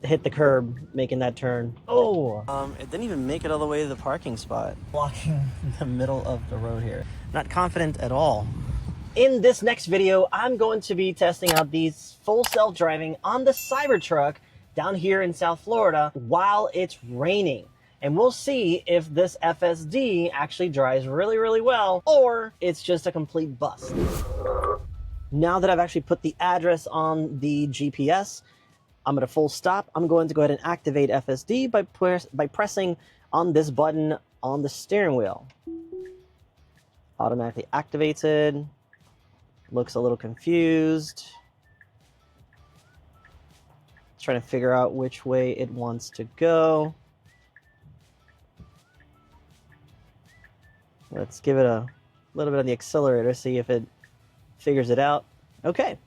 hit the curb making that turn. Oh! It didn't even make it all the way to the parking spot. Blocking the middle of the road here. Not confident at all. In this next video, I'm going to be testing out these full self-driving on the Cybertruck down here in South Florida while it's raining. And we'll see if this FSD actually drives really, really well, or it's just a complete bust. Now that I've actually put the address on the GPS, I'm at a full stop. I'm going to go ahead and activate FSD by pressing on this button on the steering wheel. Automatically activated. Looks a little confused. It's trying to figure out which way it wants to go. Let's give it a little bit on the accelerator, see if it figures it out. Okay.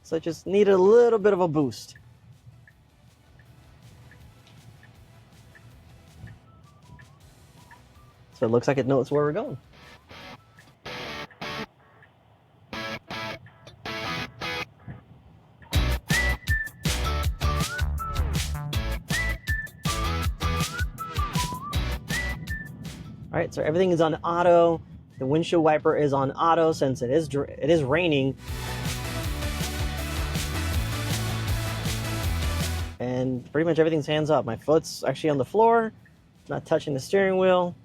So I just need a little bit of a boost. So it looks like it knows where we're going. All right, so everything is on auto. The windshield wiper is on auto since it is raining. And pretty much everything's hands up. My foot's actually on the floor, not touching the steering wheel.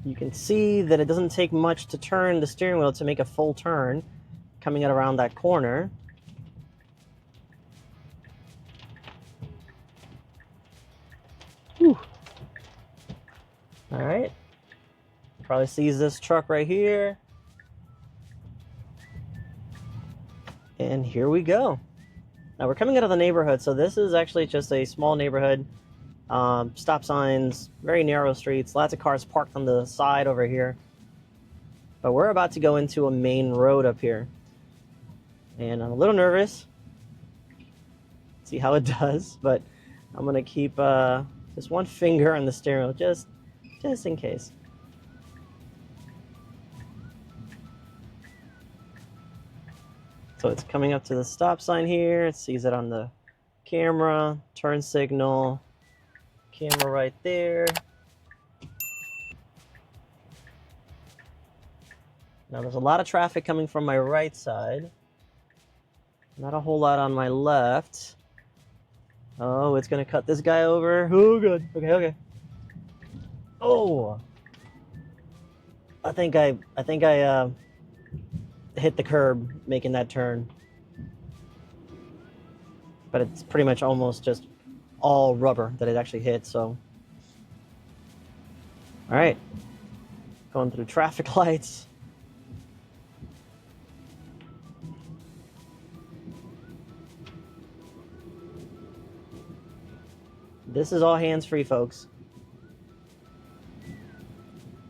You can see that it doesn't take much to turn the steering wheel to make a full turn coming out around that corner. Whew. All right. Probably sees this truck right here. And here we go. Now we're coming out of the neighborhood, so this is actually just a small neighborhood. Stop signs, very narrow streets, lots of cars parked on the side over here. But we're about to go into a main road up here. And I'm a little nervous. See how it does, but I'm gonna keep just one finger on the steering wheel, just in case. So it's coming up to the stop sign here. It sees it on the camera, turn signal, camera right there. Now there's a lot of traffic coming from my right side. Not a whole lot on my left. Oh, it's gonna cut this guy over. Oh, good. Okay. Oh, I think I hit the curb making that turn, but it's pretty much almost just all rubber that it actually hit. So, all right, going through traffic lights. This is all hands-free, folks.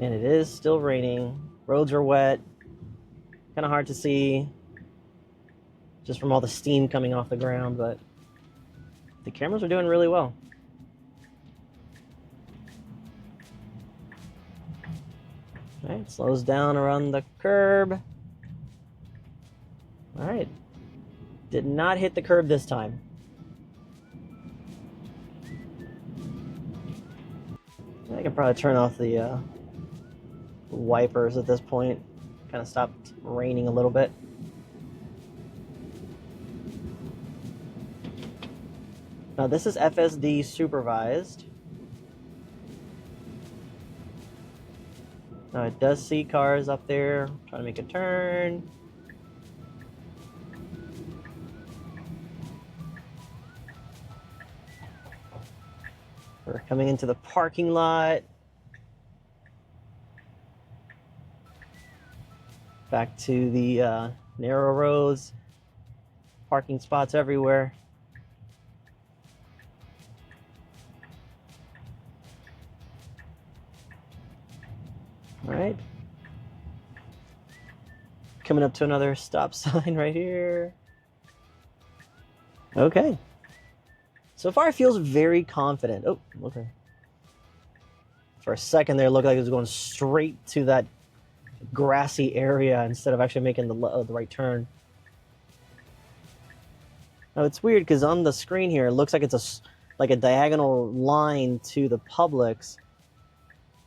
And it is still raining. Roads are wet. Kind of hard to see just from all the steam coming off the ground, but the cameras are doing really well. All right, slows down around the curb. All right. Did not hit the curb this time. I can probably turn off the wipers at this point. Kind of stopped raining a little bit. Now this is FSD supervised. Now it does see cars up there trying to make a turn. We're coming into the parking lot. Back to the narrow roads. Parking spots everywhere. All right. Coming up to another stop sign right here. Okay. So far it feels very confident. Oh, okay. For a second there, it looked like it was going straight to that grassy area instead of actually making the right turn. Now it's weird because on the screen here, it looks like it's like a diagonal line to the Publix,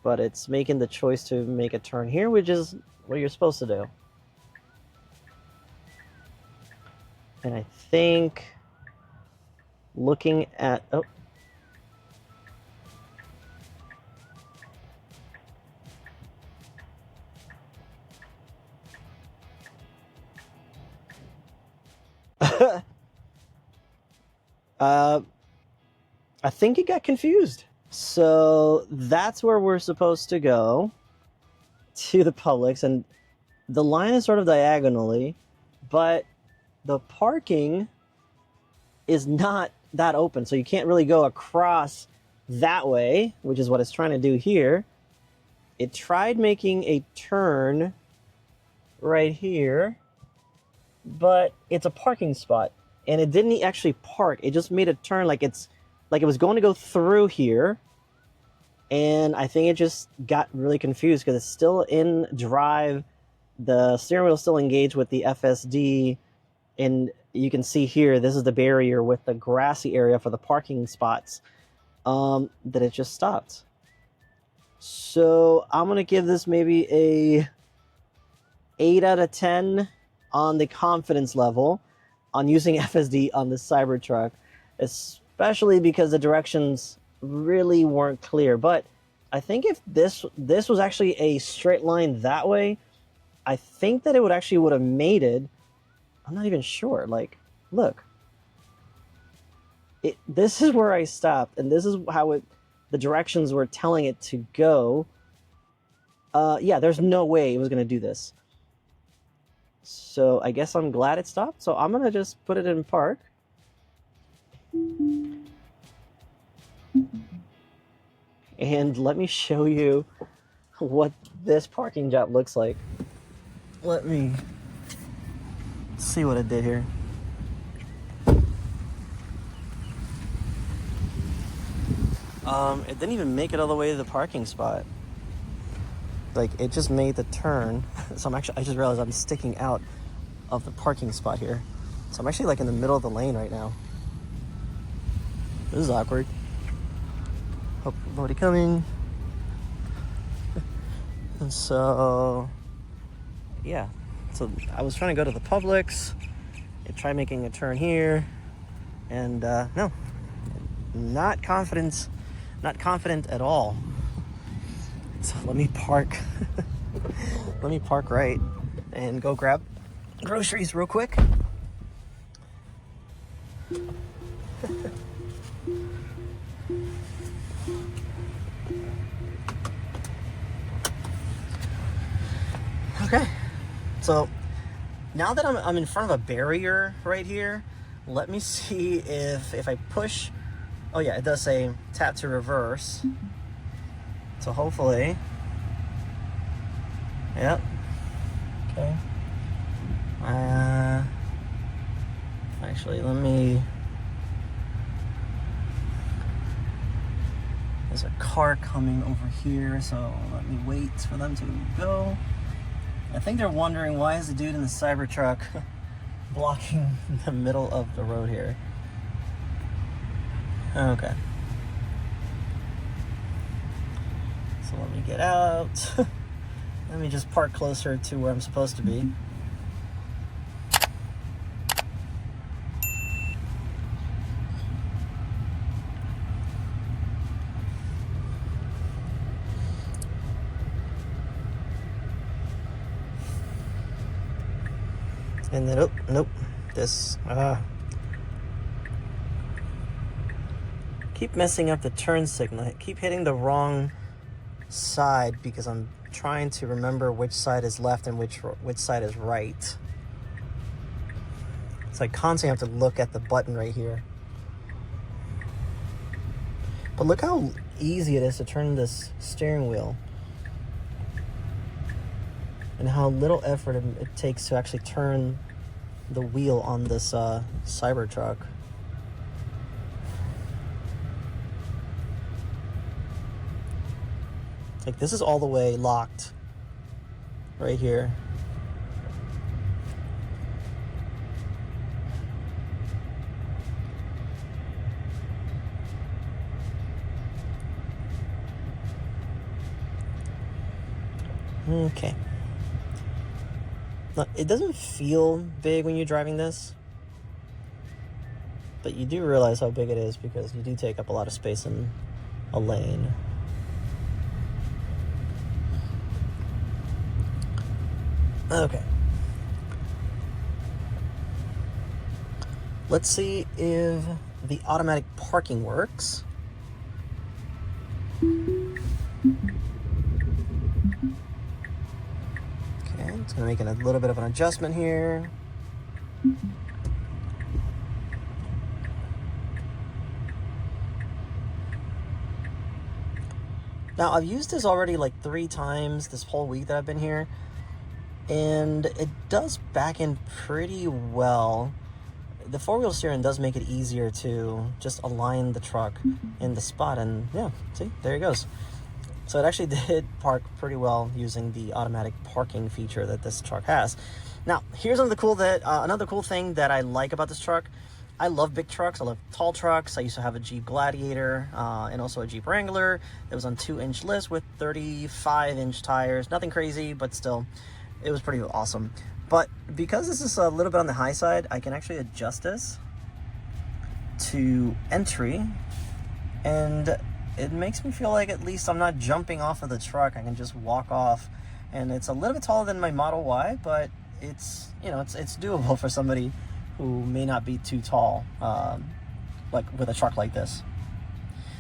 but it's making the choice to make a turn here, which is what you're supposed to do. And I think looking at, oh, I think he got confused. So that's where we're supposed to go, to the Publix, and the line is sort of diagonally, but the parking is not that open, so you can't really go across that way, which is what it's trying to do here. It tried making a turn right here, but it's a parking spot, and it didn't actually park. It just made a turn like it was going to go through here, and I think it just got really confused because it's still in drive. The steering wheel is still engaged with the FSD, and you can see here, this is the barrier with the grassy area for the parking spots, that it just stopped. So I'm going to give this maybe a 8 out of 10 on the confidence level on using FSD on the Cybertruck, especially because the directions really weren't clear. But I think if this was actually a straight line that way, I think that it would have made it. I'm not even sure. Like, look, this is where I stopped, and this is how the directions were telling it to go. Yeah, there's no way it was going to do this. So I guess I'm glad it stopped. So I'm going to just put it in park. And let me show you what this parking job looks like. Let me see what it did here. It didn't even make it all the way to the parking spot. Like, it just made the turn. So I just realized I'm sticking out of the parking spot here. So I'm actually like in the middle of the lane right now. This is awkward. Hope nobody coming. And so, yeah. So I was trying to go to the Publix. It tried making a turn here. And no, not confident at all. So let me park. Let me park right and go grab groceries real quick. Okay, so now that I'm in front of a barrier right here, let me see if I push. Oh yeah, it does say tap to reverse. So hopefully, yep. Okay. Actually, there's a car coming over here, so let me wait for them to go. I think they're wondering, why is the dude in the Cybertruck blocking the middle of the road here? Okay. So let me get out. Let me just park closer to where I'm supposed to be. And then, oh, nope, this, keep messing up the turn signal. I keep hitting the wrong side because I'm trying to remember which side is left and which side is right. So I constantly have to look at the button right here. But look how easy it is to turn this steering wheel, and how little effort it takes to actually turn the wheel on this Cybertruck. Like, this is all the way locked right here. Okay. Now, it doesn't feel big when you're driving this, but you do realize how big it is because you do take up a lot of space in a lane. Okay. Let's see if the automatic parking works. Okay, it's gonna make a little bit of an adjustment here. Now, I've used this already like 3 times this whole week that I've been here, and it does back in pretty well. The 4-wheel steering does make it easier to just align the truck in the spot, and yeah, see, there it goes. So it actually did park pretty well using the automatic parking feature that this truck has. Now, here's another cool thing that I like about this truck. I love big trucks. I love tall trucks. I used to have a Jeep Gladiator and also a Jeep Wrangler that was on 2-inch lifts with 35-inch tires. Nothing crazy, but still, it was pretty awesome. But because this is a little bit on the high side, I can actually adjust this to entry, and it makes me feel like at least I'm not jumping off of the truck. I can just walk off, and it's a little bit taller than my Model Y, but it's, you know, it's doable for somebody who may not be too tall, like with a truck like this.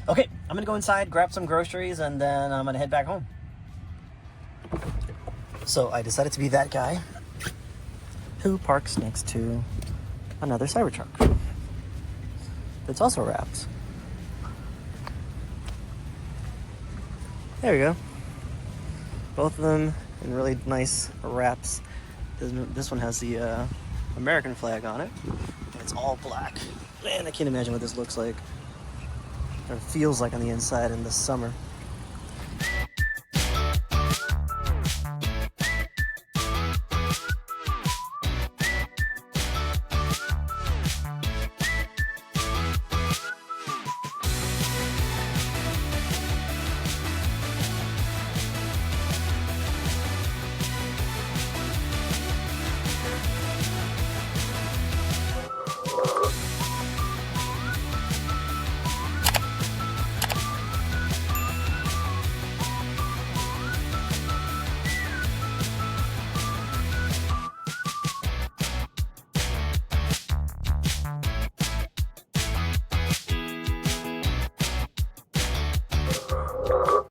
Okay, I'm gonna go inside, grab some groceries, and then I'm gonna head back home. So I decided to be that guy who parks next to another Cybertruck that's also wrapped. There we go. Both of them in really nice wraps. This one has the American flag on it, and it's all black. Man, I can't imagine what this looks like or feels like on the inside in the summer.